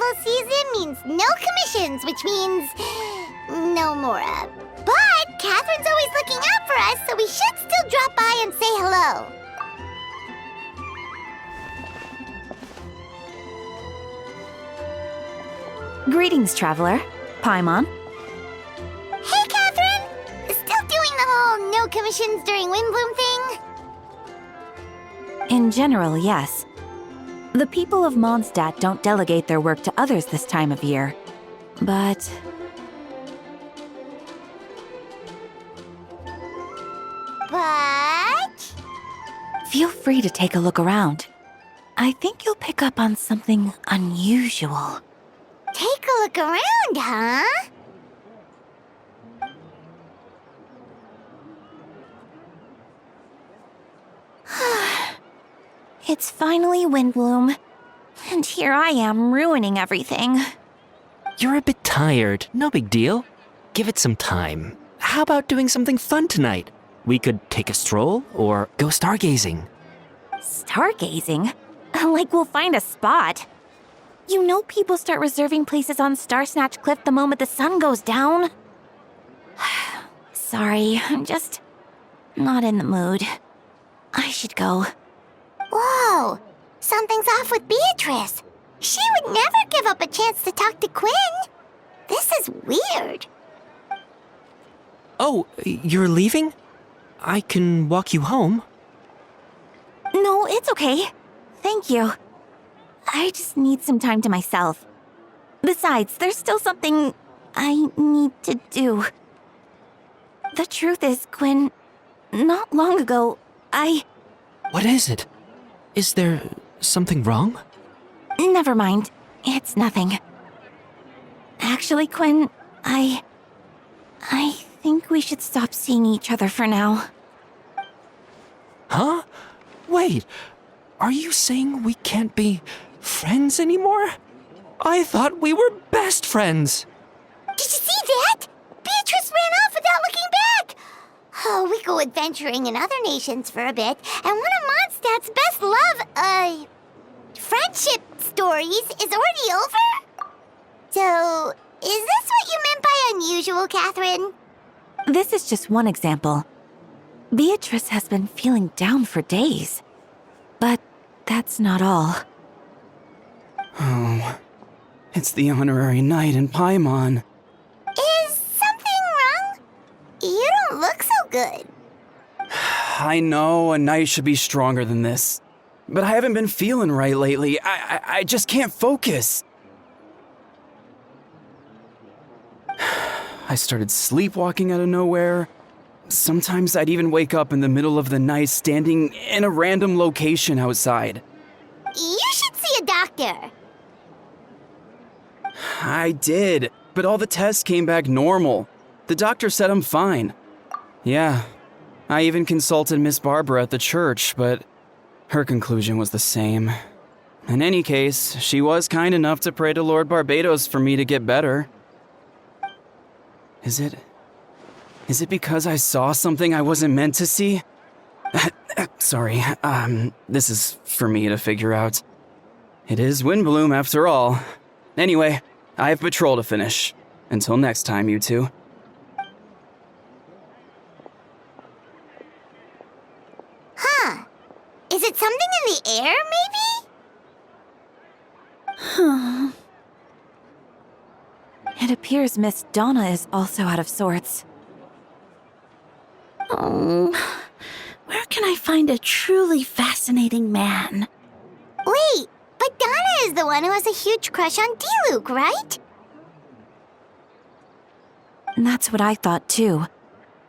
festival season means no commissions, which means no Mora. But Catherine's always looking out for us, so we should still drop by and say hello. Greetings, traveler. Paimon. Hey, Catherine! Still doing the whole no commissions during Windbloom thing? In general, yes. The people of Mondstadt don't delegate their work to others this time of year. But... Feel free to take a look around. I think you'll pick up on something unusual. Take a look around, huh? It's finally Windbloom. And here I am ruining everything. You're a bit tired. No big deal. Give it some time. How about doing something fun tonight? We could take a stroll or go stargazing. Stargazing? Like we'll find a spot. You know people start reserving places on Starsnatch Cliff the moment the sun goes down. Sorry, I'm just not in the mood. I should go. Whoa! Something's off with Beatrice. She would never give up a chance to talk to Quinn. This is weird. Oh, you're leaving? I can walk you home. No, it's okay. Thank you. I just need some time to myself. Besides, there's still something I need to do. The truth is, Quinn, not long ago, What is it? Is there something wrong? Never mind. It's nothing. Actually, Quinn, I think we should stop seeing each other for now. Huh? Wait, are you saying we can't be friends anymore? I thought we were best friends. Did you see that? Beatrice ran off without looking back. Oh, we go adventuring in other nations for a bit, and one of Mondstadt's best love, friendship stories is already over? So, is this what you meant by unusual, Catherine? This is just one example. Beatrice has been feeling down for days. But that's not all. Oh, it's the honorary knight in Paimon. Is something wrong? You don't look so good. I know a knight should be stronger than this, but I haven't been feeling right lately. I just can't focus. I started sleepwalking out of nowhere. Sometimes I'd even wake up in the middle of the night standing in a random location outside. You should see a doctor. I did, but all the tests came back normal. The doctor said I'm fine. Yeah, I even consulted Miss Barbara at the church, but her conclusion was the same. In any case, she was kind enough to pray to Lord Barbados for me to get better. Is it because I saw something I wasn't meant to see? Sorry, this is for me to figure out. It is Windbloom after all. Anyway, I have patrol to finish. Until next time, you two. Huh. Is it something in the air, maybe? It appears Miss Donna is also out of sorts. Oh, where can I find a truly fascinating man? Wait, but Donna is the one who has a huge crush on Diluc, right? That's what I thought too.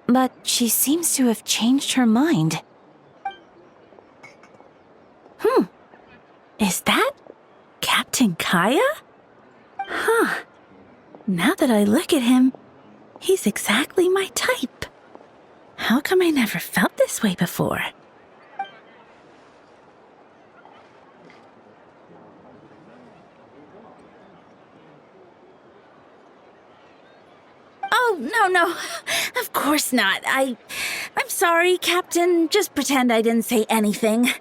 But she seems to have changed her mind. Is that Captain Kaya? Huh. Now that I look at him, he's exactly my type. How come I never felt this way before? Oh, no. Of course not. I'm sorry, Captain. Just pretend I didn't say anything.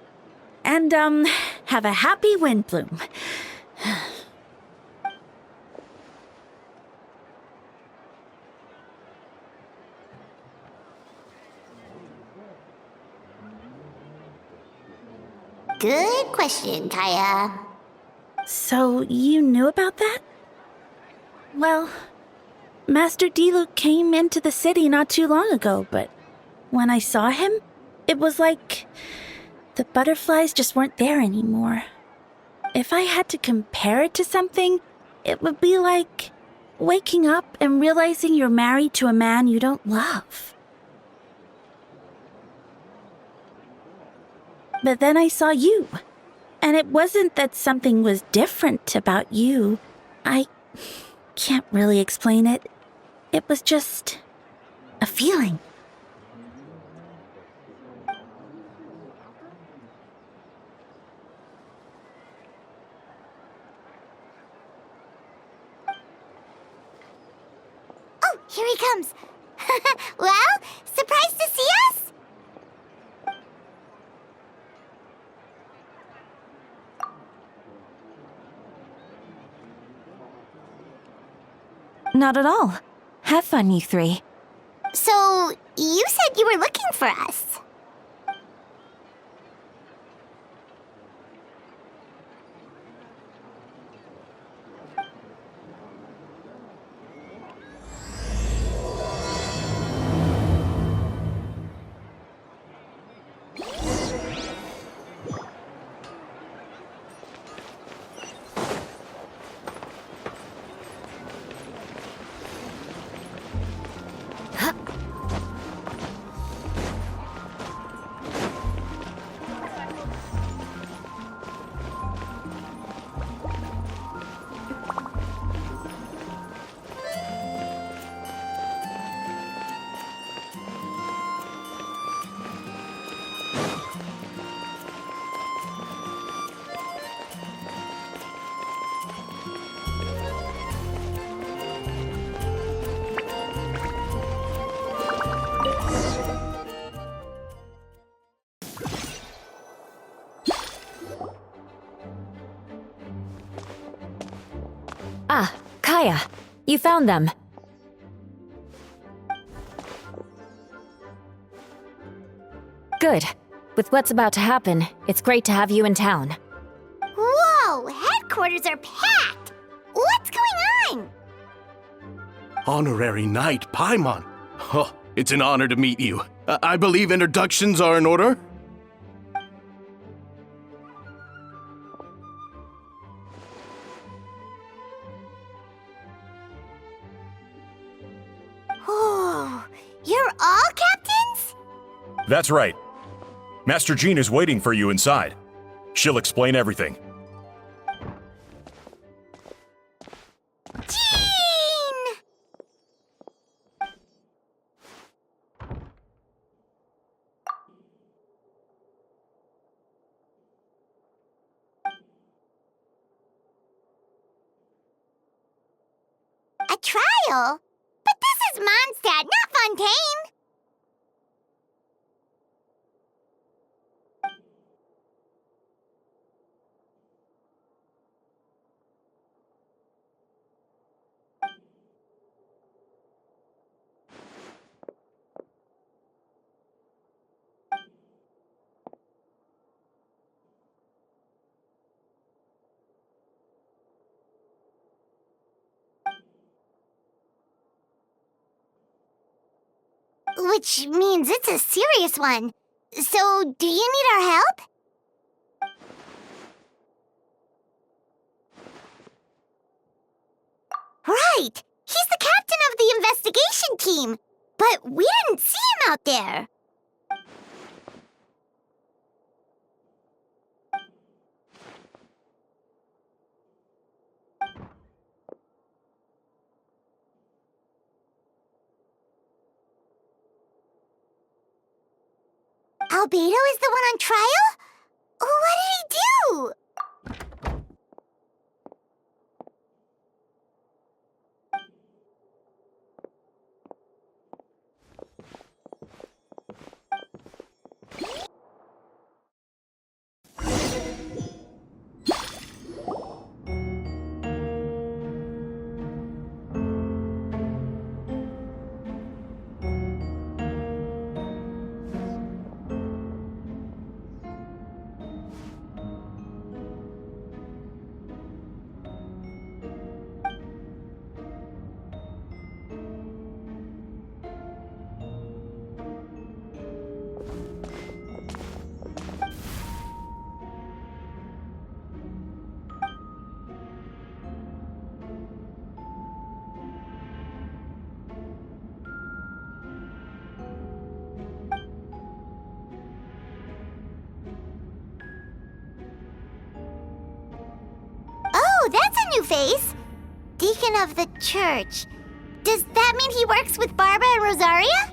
And, have a happy Windbloom. Good question, Kaya. So you knew about that? Well, Master Diluc came into the city not too long ago, but when I saw him, it was like the butterflies just weren't there anymore. If I had to compare it to something, it would be like waking up and realizing you're married to a man you don't love. But then I saw you, and it wasn't that something was different about you. I can't really explain it. It was just a feeling. Oh, here he comes. Well, surprised to see us? Not at all. Have fun, you three. So, you said you were looking for us. Ah, Kaya, you found them. Good. With what's about to happen, it's great to have you in town. Whoa, headquarters are packed! What's going on? Honorary Knight Paimon. Oh, it's an honor to meet you. I believe introductions are in order? Oh, you're all captains? That's right. Master Jean is waiting for you inside. She'll explain everything. Jean! A trial? But this is Mondstadt, not Fontaine! Which means it's a serious one. So, do you need our help? Right! He's the captain of the investigation team! But we didn't see him out there! Albedo is the one on trial? What did he do? Oh, that's a new face. Deacon of the church. Does that mean he works with Barbara and Rosaria?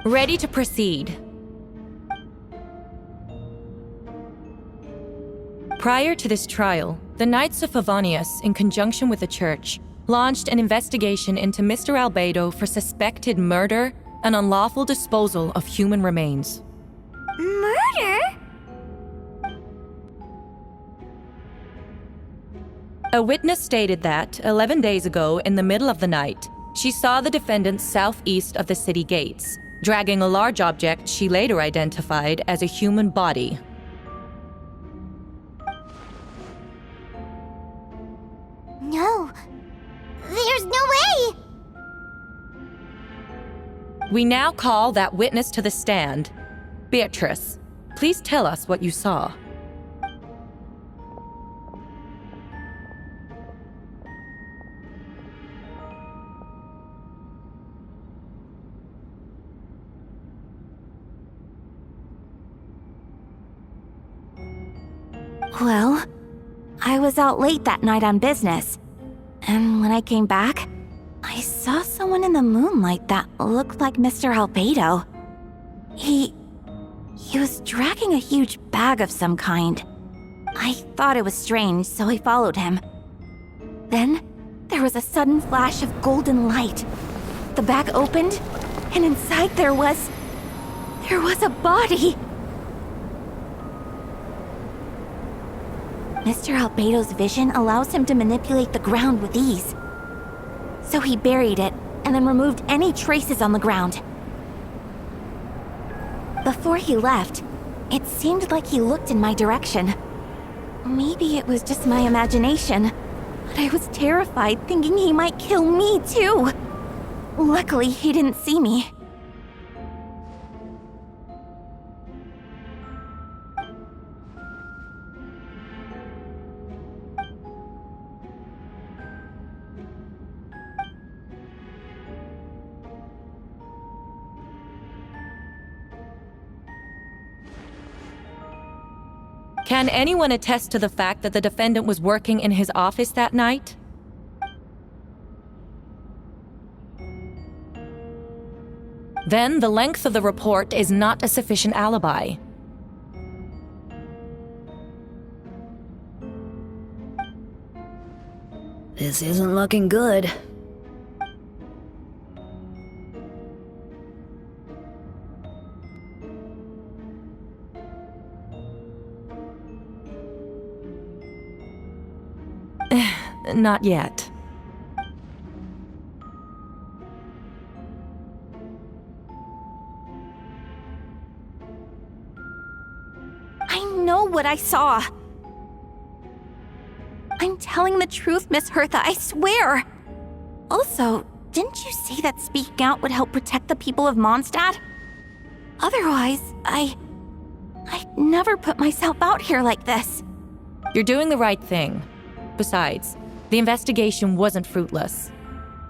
Ready to proceed. Prior to this trial, the Knights of Favonius, in conjunction with the Church, launched an investigation into Mr. Albedo for suspected murder and unlawful disposal of human remains. Murder? A witness stated that, 11 days ago, in the middle of the night, she saw the defendant southeast of the city gates, dragging a large object she later identified as a human body. No. There's no way! We now call that witness to the stand. Beatrice, please tell us what you saw. Well, I was out late that night on business. And when I came back, I saw someone in the moonlight that looked like Mr. Albedo. He was dragging a huge bag of some kind. I thought it was strange, so I followed him. Then, there was a sudden flash of golden light. The bag opened, and inside there was a body. Mr. Albedo's vision allows him to manipulate the ground with ease. So he buried it, and then removed any traces on the ground. Before he left, it seemed like he looked in my direction. Maybe it was just my imagination, but I was terrified thinking he might kill me too. Luckily, he didn't see me. Can anyone attest to the fact that the defendant was working in his office that night? Then the length of the report is not a sufficient alibi. This isn't looking good. Not yet. I know what I saw. I'm telling the truth, Miss Hertha, I swear. Also, didn't you say that speaking out would help protect the people of Mondstadt? Otherwise, I'd never put myself out here like this. You're doing the right thing. Besides, the investigation wasn't fruitless.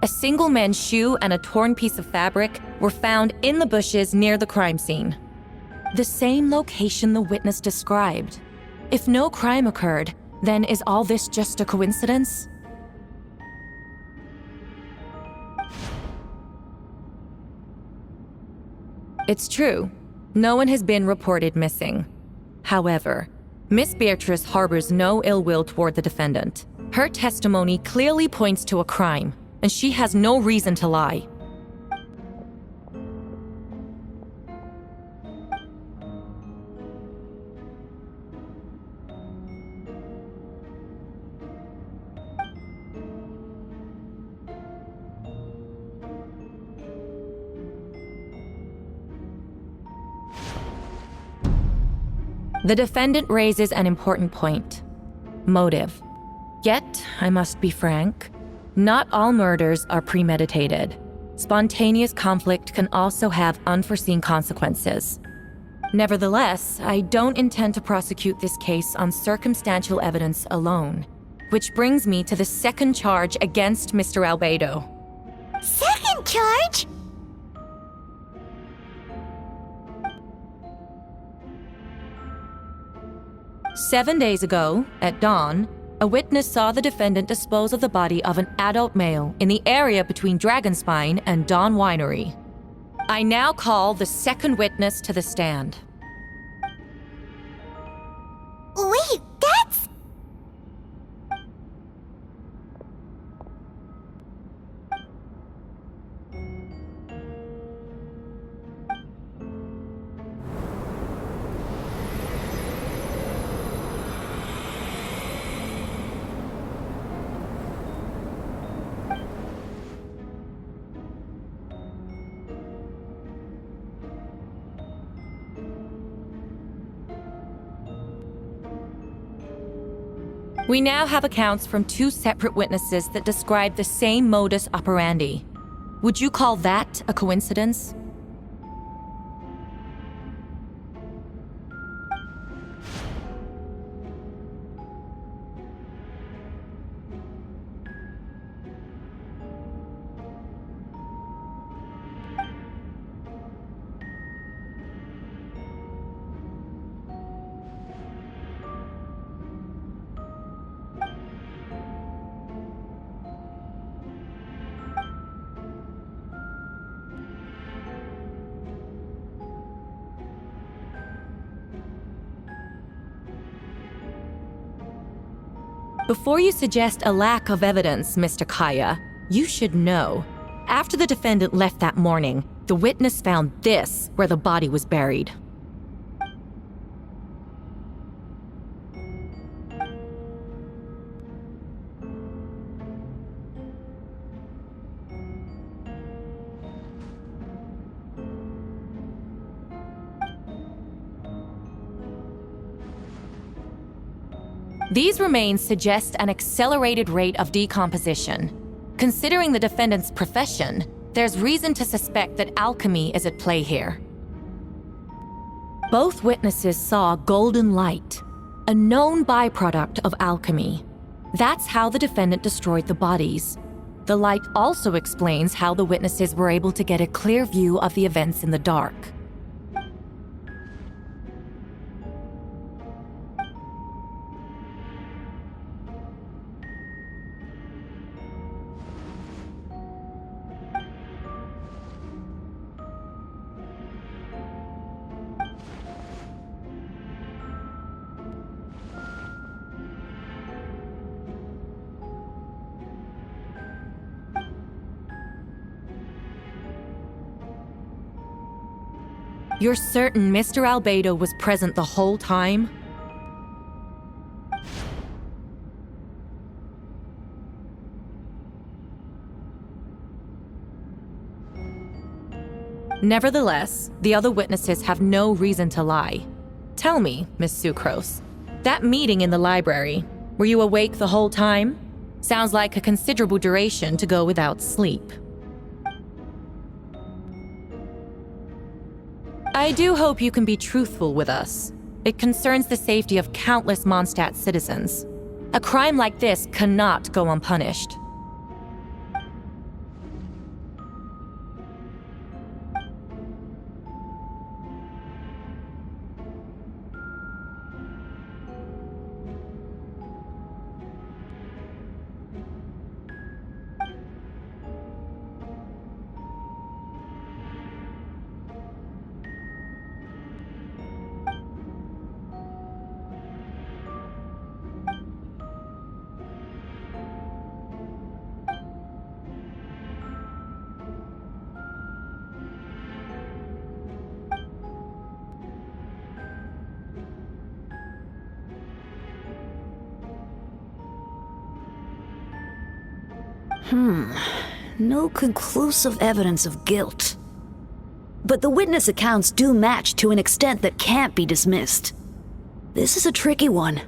A single man's shoe and a torn piece of fabric were found in the bushes near the crime scene. The same location the witness described. If no crime occurred, then is all this just a coincidence? It's true. No one has been reported missing. However, Miss Beatrice harbors no ill will toward the defendant. Her testimony clearly points to a crime, and she has no reason to lie. The defendant raises an important point: motive. Yet, I must be frank, not all murders are premeditated. Spontaneous conflict can also have unforeseen consequences. Nevertheless, I don't intend to prosecute this case on circumstantial evidence alone, which brings me to the second charge against Mr. Albedo. Second charge? "7 days ago, at dawn, a witness saw the defendant dispose of the body of an adult male in the area between Dragonspine and Dawn Winery. I now call the second witness to the stand." Wait, that's... We now have accounts from 2 separate witnesses that describe the same modus operandi. Would you call that a coincidence? Before you suggest a lack of evidence, Mr. Kaya, you should know. After the defendant left that morning, the witness found this where the body was buried. These remains suggest an accelerated rate of decomposition. Considering the defendant's profession, there's reason to suspect that alchemy is at play here. Both witnesses saw golden light, a known byproduct of alchemy. That's how the defendant destroyed the bodies. The light also explains how the witnesses were able to get a clear view of the events in the dark. You're certain Mr. Albedo was present the whole time? Nevertheless, the other witnesses have no reason to lie. Tell me, Miss Sucrose, that meeting in the library, were you awake the whole time? Sounds like a considerable duration to go without sleep. I do hope you can be truthful with us. It concerns the safety of countless Mondstadt citizens. A crime like this cannot go unpunished. No conclusive evidence of guilt. But the witness accounts do match to an extent that can't be dismissed. This is a tricky one.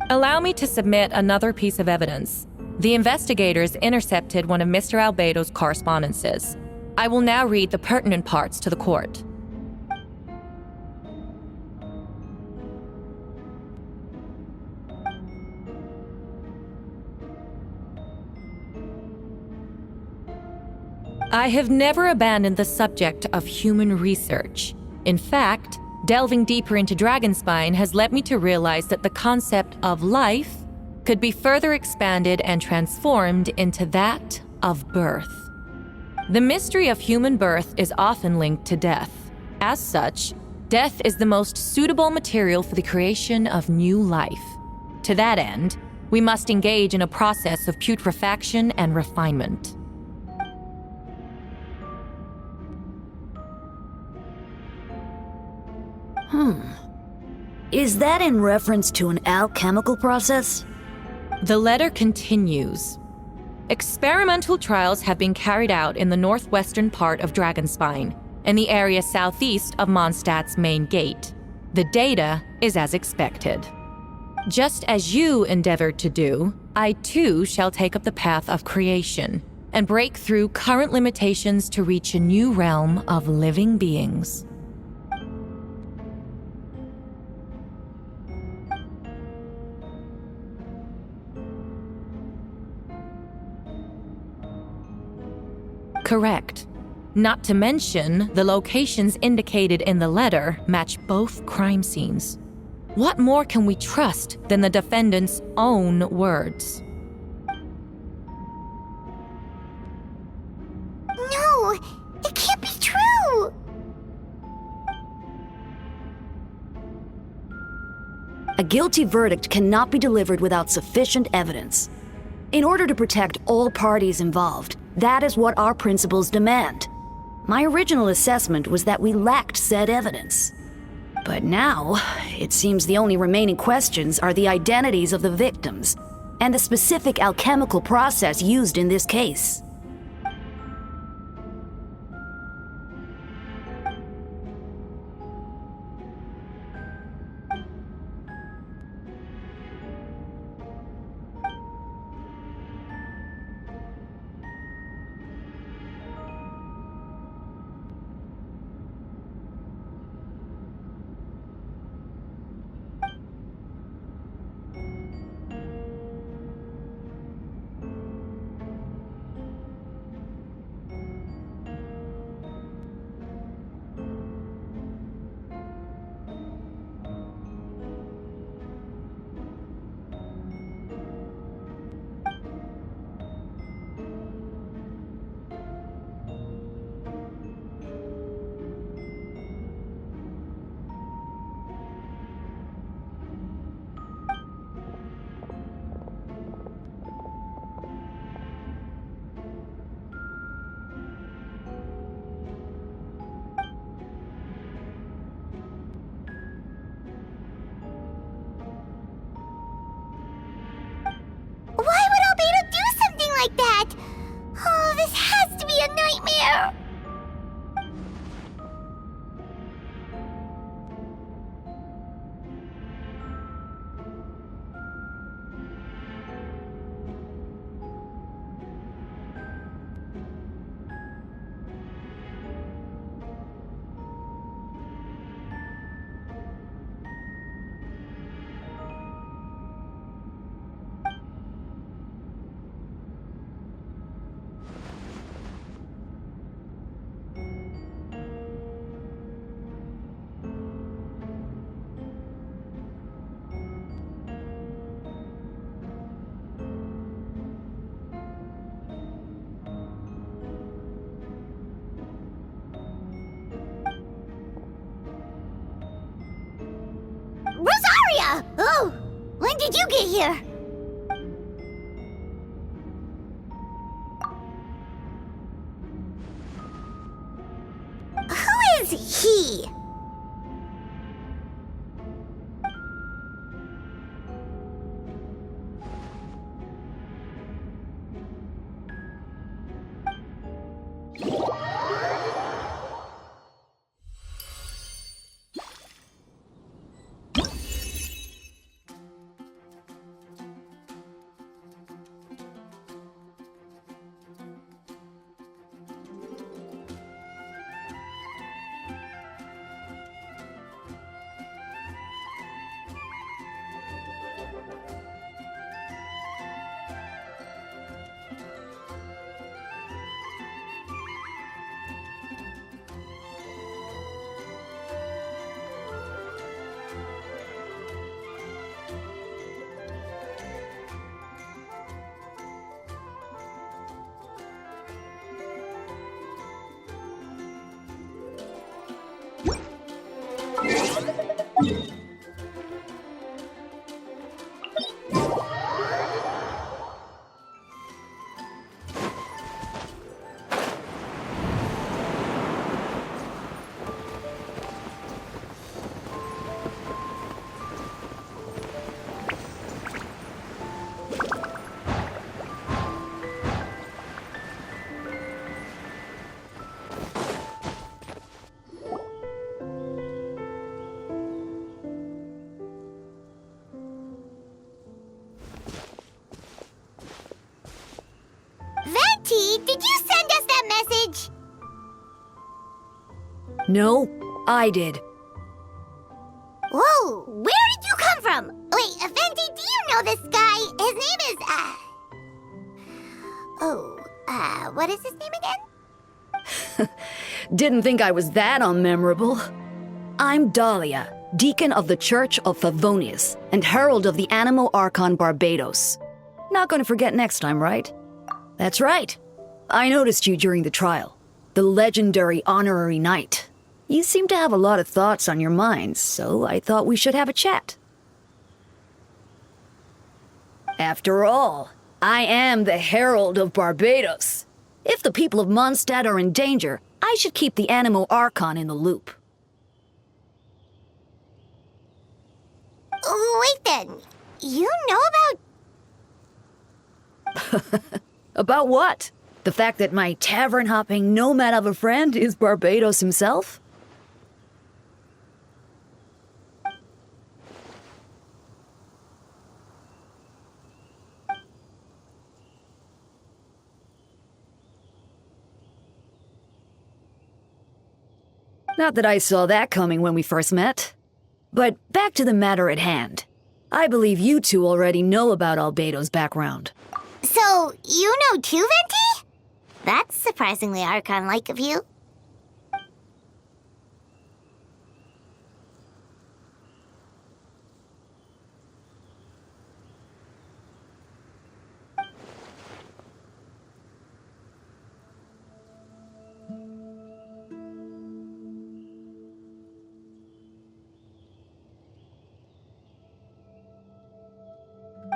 Allow me to submit another piece of evidence. The investigators intercepted one of Mr. Albedo's correspondences. I will now read the pertinent parts to the court. I have never abandoned the subject of human research. In fact, delving deeper into Dragonspine has led me to realize that the concept of life could be further expanded and transformed into that of birth. The mystery of human birth is often linked to death. As such, death is the most suitable material for the creation of new life. To that end, we must engage in a process of putrefaction and refinement. Is that in reference to an alchemical process? The letter continues. Experimental trials have been carried out in the northwestern part of Dragonspine and the area southeast of Mondstadt's main gate. The data is as expected. Just as you endeavored to do, I too shall take up the path of creation and break through current limitations to reach a new realm of living beings. Correct. Not to mention, the locations indicated in the letter match both crime scenes. What more can we trust than the defendant's own words? No, it can't be true. A guilty verdict cannot be delivered without sufficient evidence. In order to protect all parties involved, that is what our principles demand. My original assessment was that we lacked said evidence. But now, it seems the only remaining questions are the identities of the victims and the specific alchemical process used in this case. Why would Albedo do something like that? Oh, this has to be a nightmare. Rosaria! Oh, when did you get here? Who is he? did you send us that message? No, I did. Whoa, where did you come from? Wait, Venti, do you know this guy? His name is, what is his name again? Didn't think I was that unmemorable. I'm Dahlia, Deacon of the Church of Favonius and Herald of the Animo Archon Barbados. Not gonna forget next time, right? That's right. I noticed you during the trial. The legendary honorary knight. You seem to have a lot of thoughts on your mind, so I thought we should have a chat. After all, I am the Herald of Barbados. If the people of Mondstadt are in danger, I should keep the Animo Archon in the loop. Wait then, you know about... About what? The fact that my tavern-hopping nomad of a friend is Barbados himself? Not that I saw that coming when we first met. But back to the matter at hand. I believe you two already know about Albedo's background. So, you know too, Venti? That's surprisingly Archon-like of you.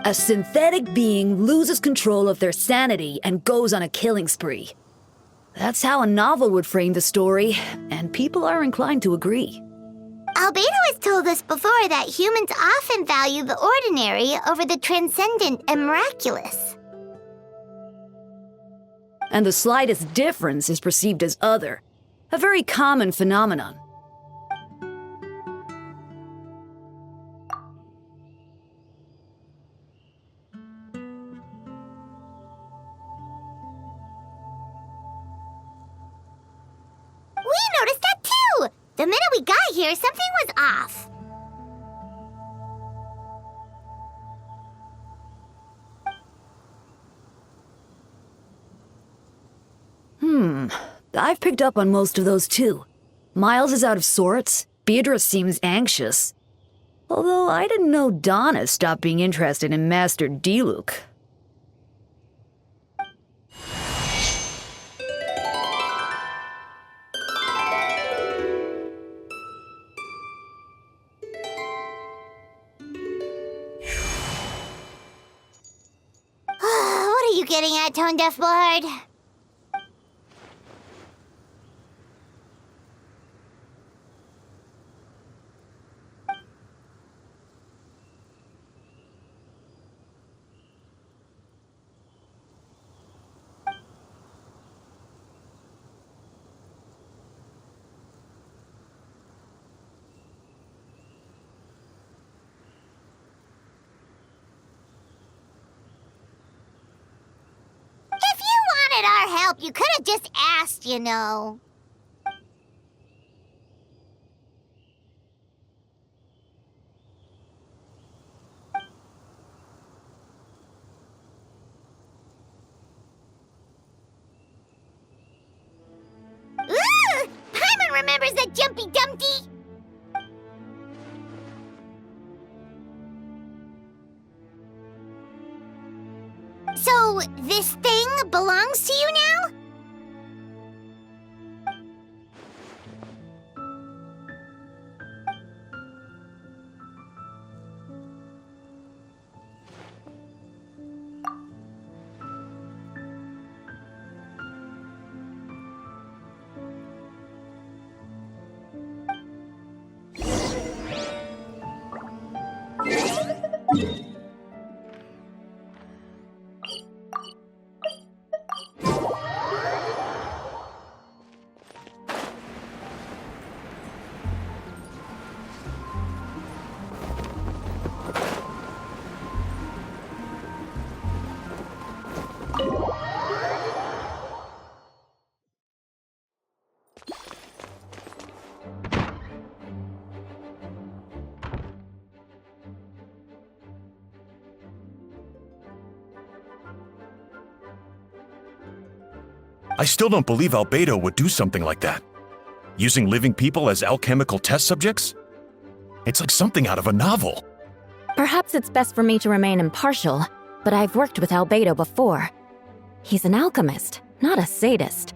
A synthetic being loses control of their sanity and goes on a killing spree. That's how a novel would frame the story, and people are inclined to agree. Albedo has told us before that humans often value the ordinary over the transcendent and miraculous. And the slightest difference is perceived as other, a very common phenomenon. We noticed that too! The minute we got here, something was off. I've picked up on most of those too. Miles is out of sorts, Beatrice seems anxious. Although I didn't know Donna stopped being interested in Master Diluc. What are you getting at, Tone Deaf Bard? If you wanted our help, you could have just asked, you know. Ooh! Paimon remembers that Jumpy Dumpty! So, this thing belongs to you now? I still don't believe Albedo would do something like that. Using living people as alchemical test subjects? It's like something out of a novel. Perhaps it's best for me to remain impartial, but I've worked with Albedo before. He's an alchemist, not a sadist.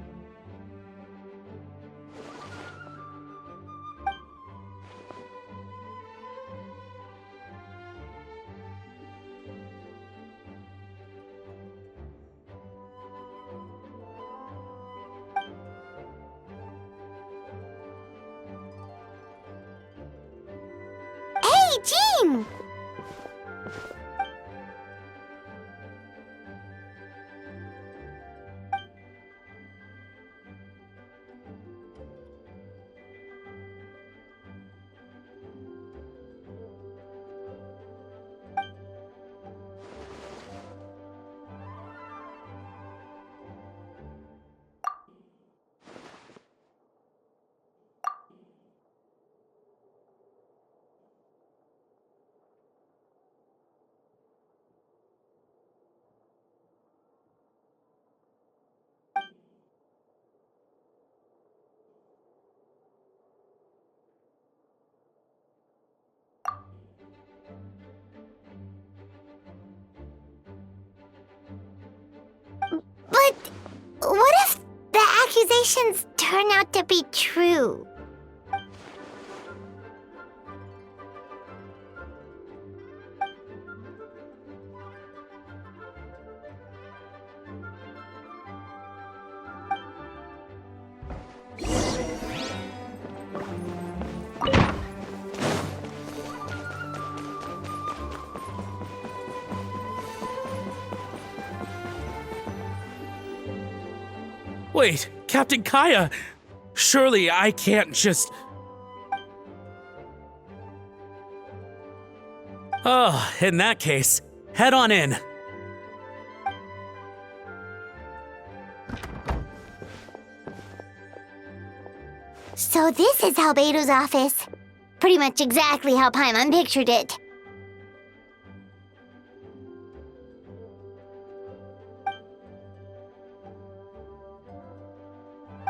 Hey, Jean! But what if the accusations turn out to be true? Wait, Captain Kaya! Surely I can't just... Oh, in that case, head on in. So this is Albedo's office. Pretty much exactly how Paimon pictured it.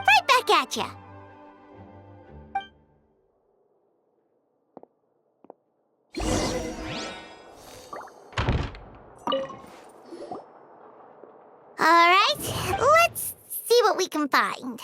Right back at ya. All right, let's see what we can find.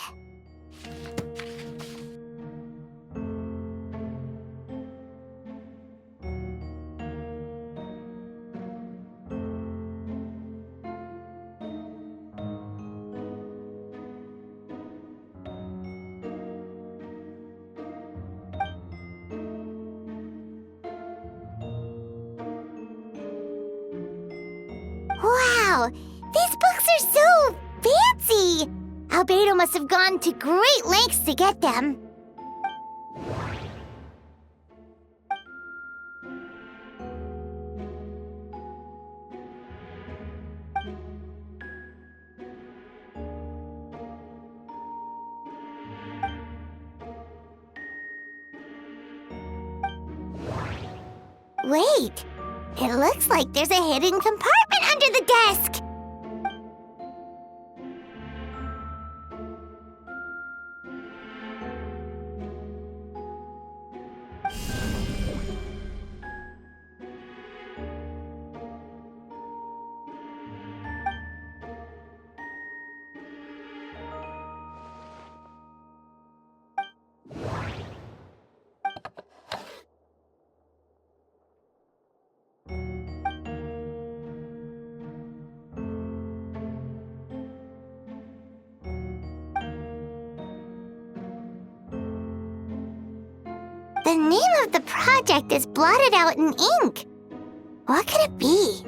Wow, these books are so fancy! Albedo must have gone to great lengths to get them. Wait, it looks like there's a hidden compartment under the desk. The name of the project is blotted out in ink. What could it be?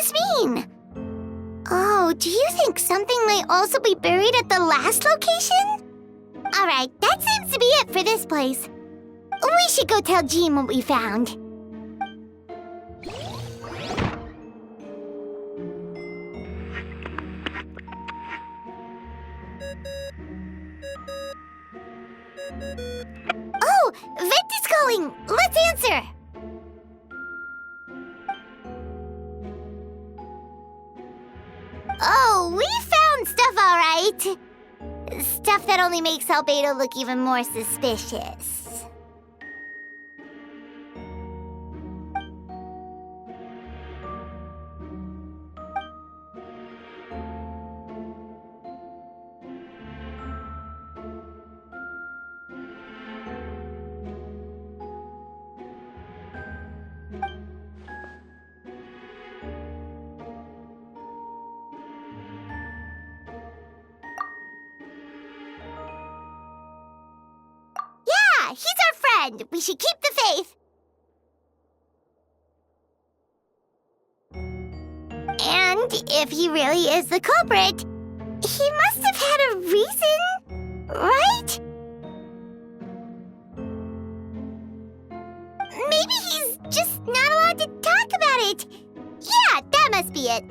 this mean? Oh, do you think something might also be buried at the last location? Alright, that seems to be it for this place. We should go tell Jean what we found. Oh, Vent is calling! Let's answer! Oh, we found stuff, all right. Stuff that only makes Albedo look even more suspicious. Yeah, he's our friend. We should keep the faith. And if he really is the culprit, he must have had a reason, right? Maybe he's just not allowed to talk about it. Yeah, that must be it.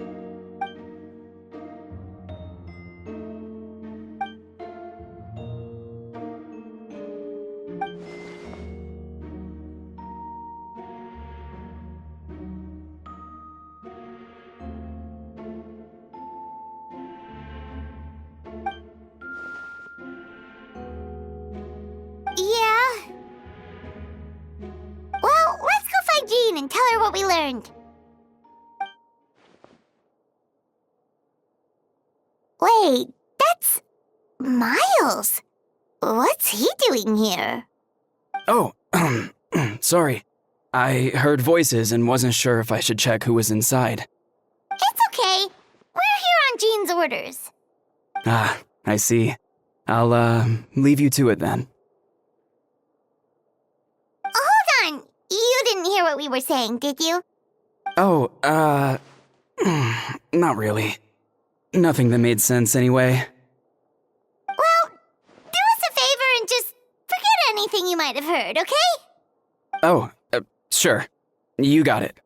Yeah. Well, let's go find Jean and tell her what we learned. Wait, that's Miles. What's he doing here? Oh, sorry. I heard voices and wasn't sure if I should check who was inside. It's okay. We're here on Jean's orders. Ah, I see. I'll, leave you to it then. Hold on. You didn't hear what we were saying, did you? Oh, not really. Nothing that made sense anyway. Well, do us a favor and just forget anything you might have heard, okay? Oh, sure. You got it.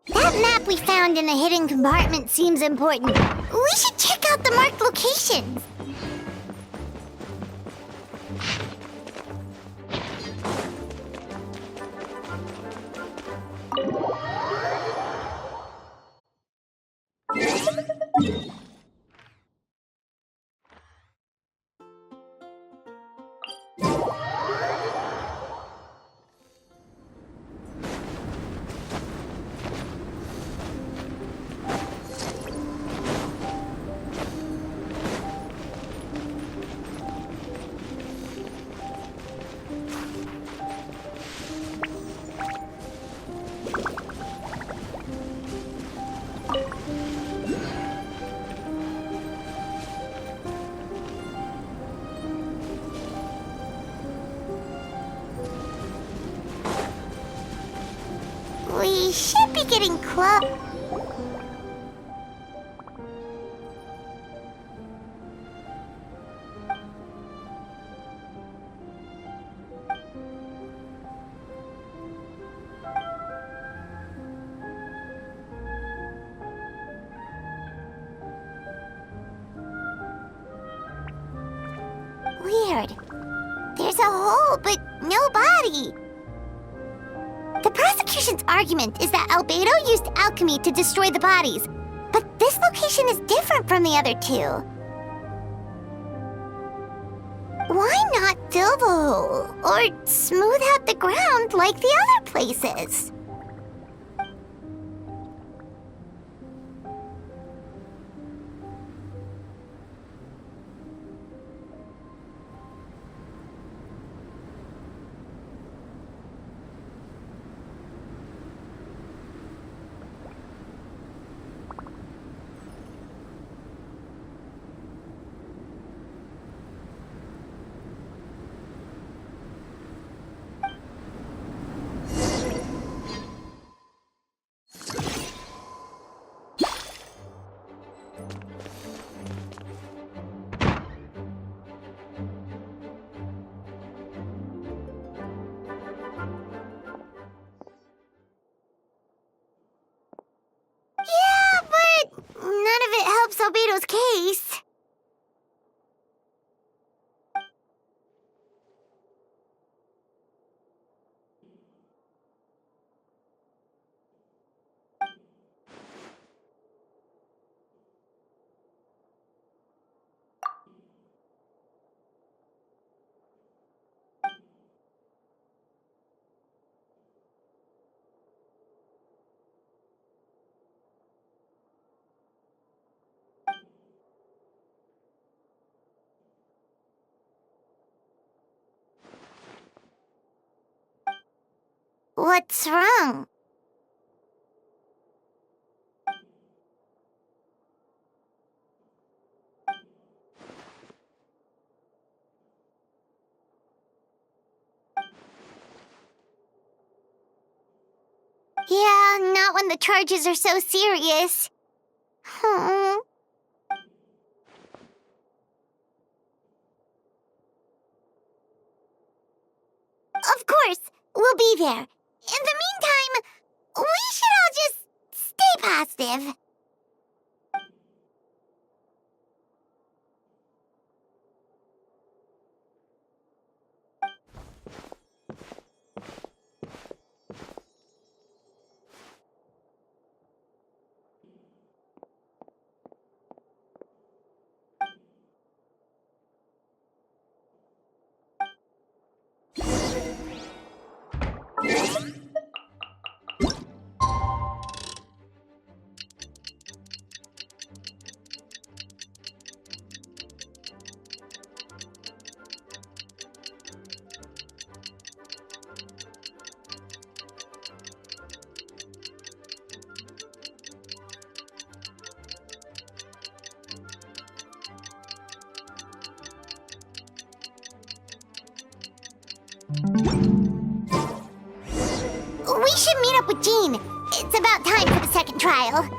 That map we found in a hidden compartment seems important. We should check out the marked locations. We should be getting close. Weird. There's a hole, but no body. The prosecution's argument is that Albedo used alchemy to destroy the bodies, but this location is different from the other two. Why not fill the hole, or smooth out the ground like the other places? Albedo's case. What's wrong? Yeah, not when the charges are so serious. Hmm. Of course, we'll be there. In the meantime, we should all just stay positive. We should meet up with Jean. It's about time for the second trial.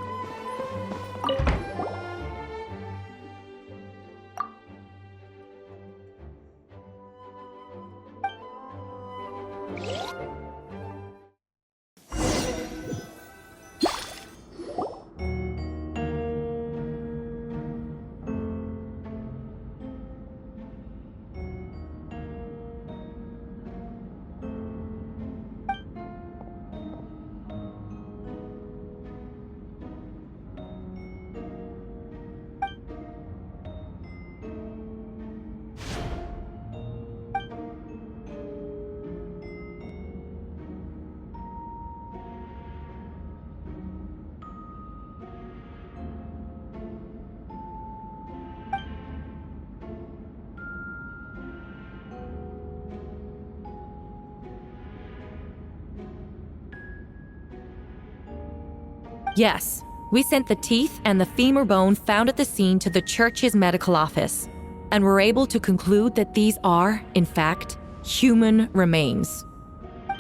Yes, we sent the teeth and the femur bone found at the scene to the church's medical office, and were able to conclude that these are, in fact, human remains.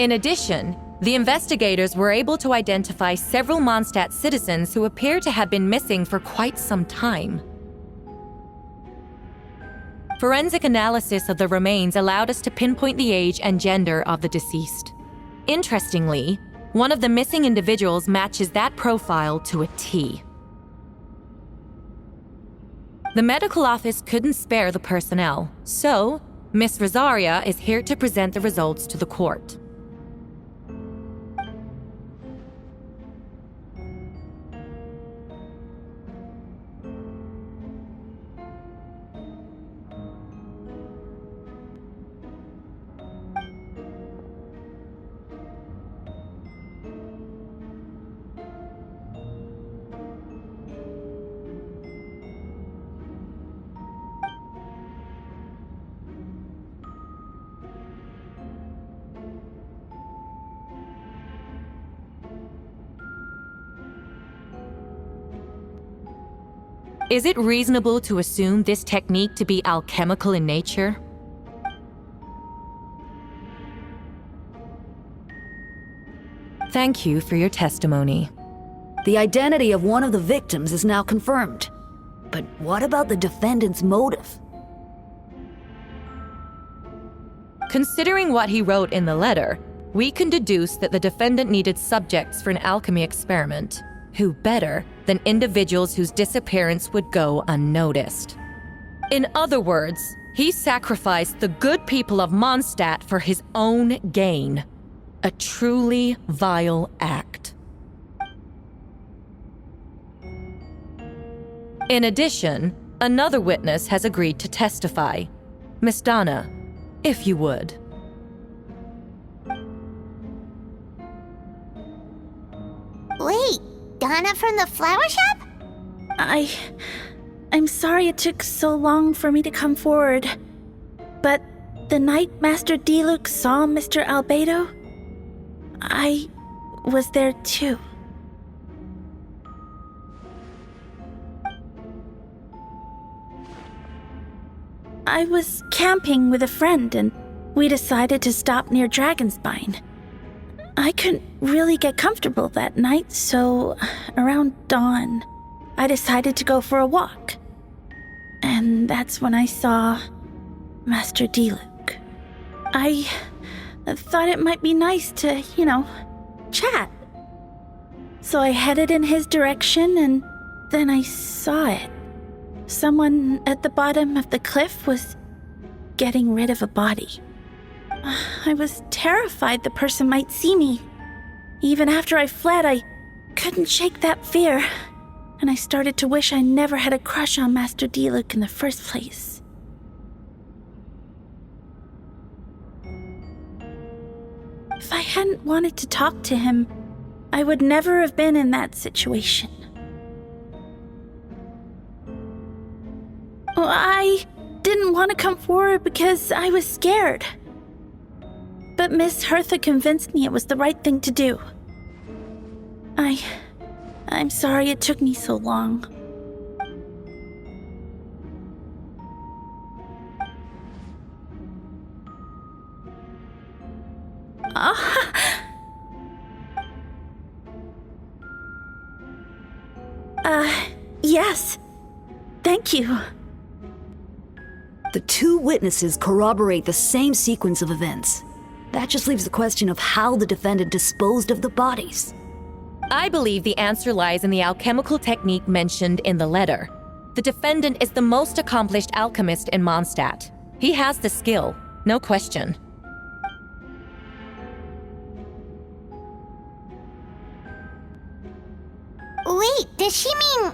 In addition, the investigators were able to identify several Mondstadt citizens who appear to have been missing for quite some time. Forensic analysis of the remains allowed us to pinpoint the age and gender of the deceased. Interestingly, one of the missing individuals matches that profile to a T. The medical office couldn't spare the personnel, so Miss Rosaria is here to present the results to the court. Is it reasonable to assume this technique to be alchemical in nature? Thank you for your testimony. The identity of one of the victims is now confirmed. But what about the defendant's motive? Considering what he wrote in the letter, we can deduce that the defendant needed subjects for an alchemy experiment. Who better than individuals whose disappearance would go unnoticed. In other words, he sacrificed the good people of Mondstadt for his own gain. A truly vile act. In addition, another witness has agreed to testify. Miss Donna, if you would. Wait, Donna from the flower shop? I'm sorry it took so long for me to come forward. But the night Master Diluc saw Mr. Albedo, I was there too. I was camping with a friend and we decided to stop near Dragonspine. I couldn't really get comfortable that night, so around dawn, I decided to go for a walk. And that's when I saw Master Diluc. I thought it might be nice to, chat. So I headed in his direction and then I saw it. Someone at the bottom of the cliff was getting rid of a body. I was terrified the person might see me. Even after I fled, I couldn't shake that fear. And I started to wish I never had a crush on Master Diluc in the first place. If I hadn't wanted to talk to him, I would never have been in that situation. Well, I didn't want to come forward because I was scared. But Miss Hertha convinced me it was the right thing to do. I'm sorry it took me so long. Yes. Thank you. The two witnesses corroborate the same sequence of events. That just leaves the question of how the defendant disposed of the bodies. I believe the answer lies in the alchemical technique mentioned in the letter. The defendant is the most accomplished alchemist in Mondstadt. He has the skill, no question. Wait, does she mean...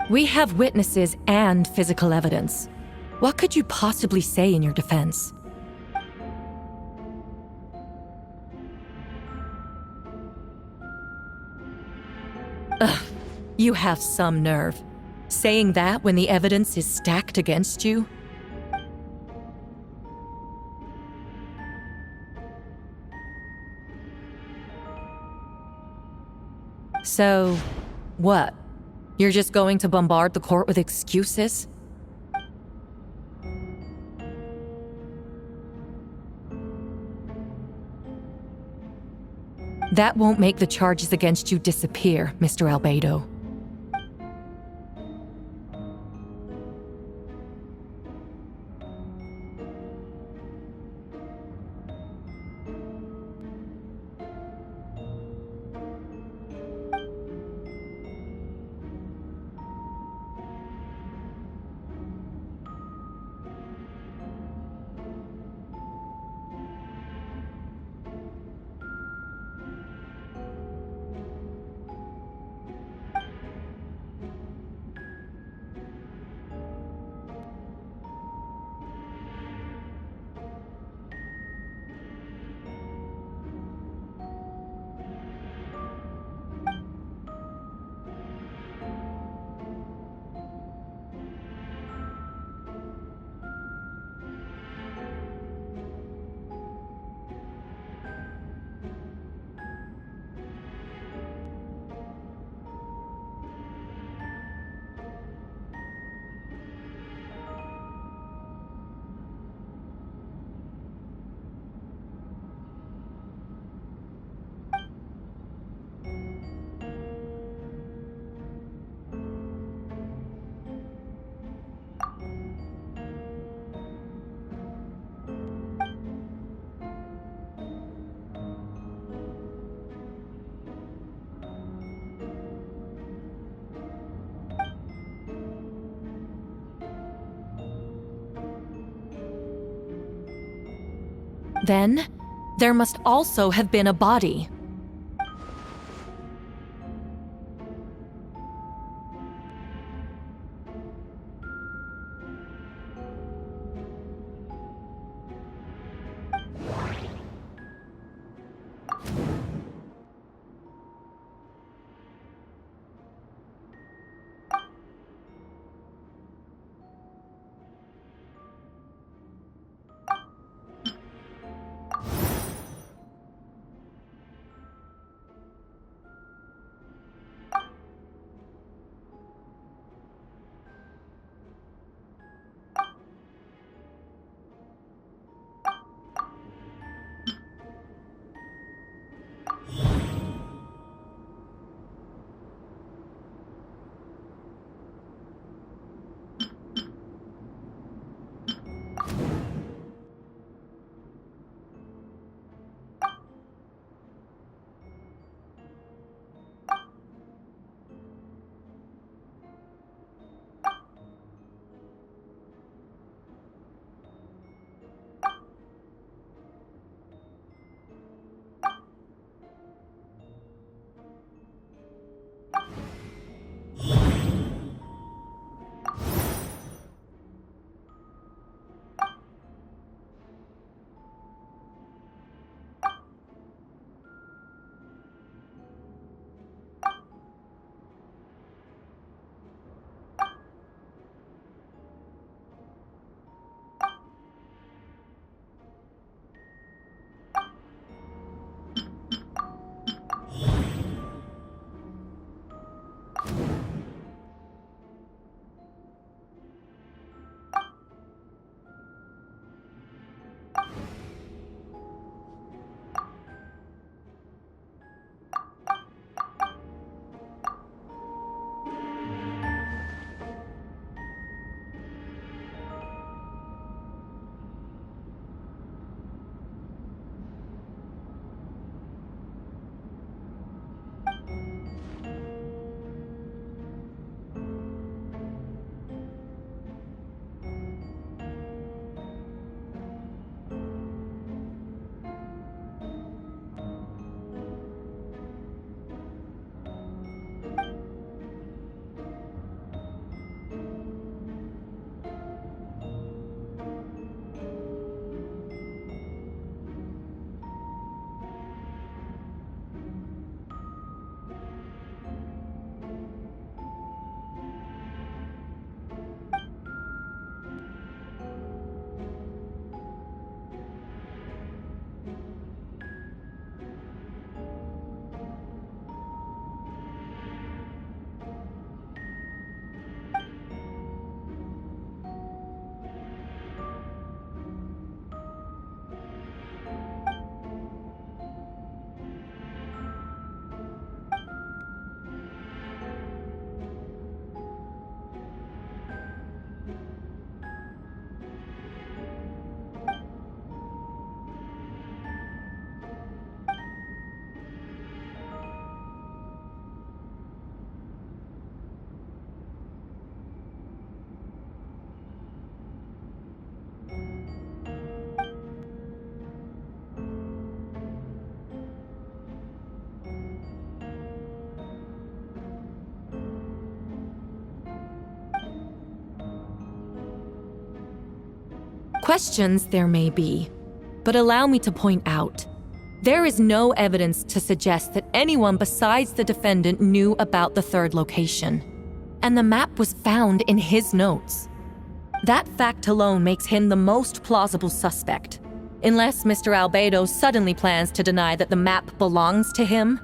We have witnesses and physical evidence. What could you possibly say in your defense? Ugh, you have some nerve. Saying that when the evidence is stacked against you? So, what? You're just going to bombard the court with excuses? That won't make the charges against you disappear, Mr. Albedo. Then, there must also have been a body. Questions there may be, but allow me to point out, there is no evidence to suggest that anyone besides the defendant knew about the third location, and the map was found in his notes. That fact alone makes him the most plausible suspect, unless Mr. Albedo suddenly plans to deny that the map belongs to him.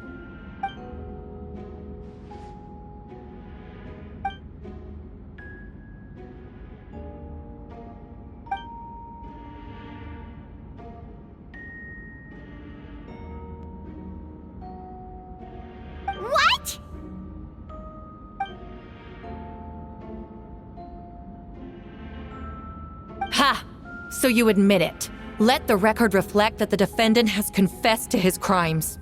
What? Ha! So you admit it. Let the record reflect that the defendant has confessed to his crimes.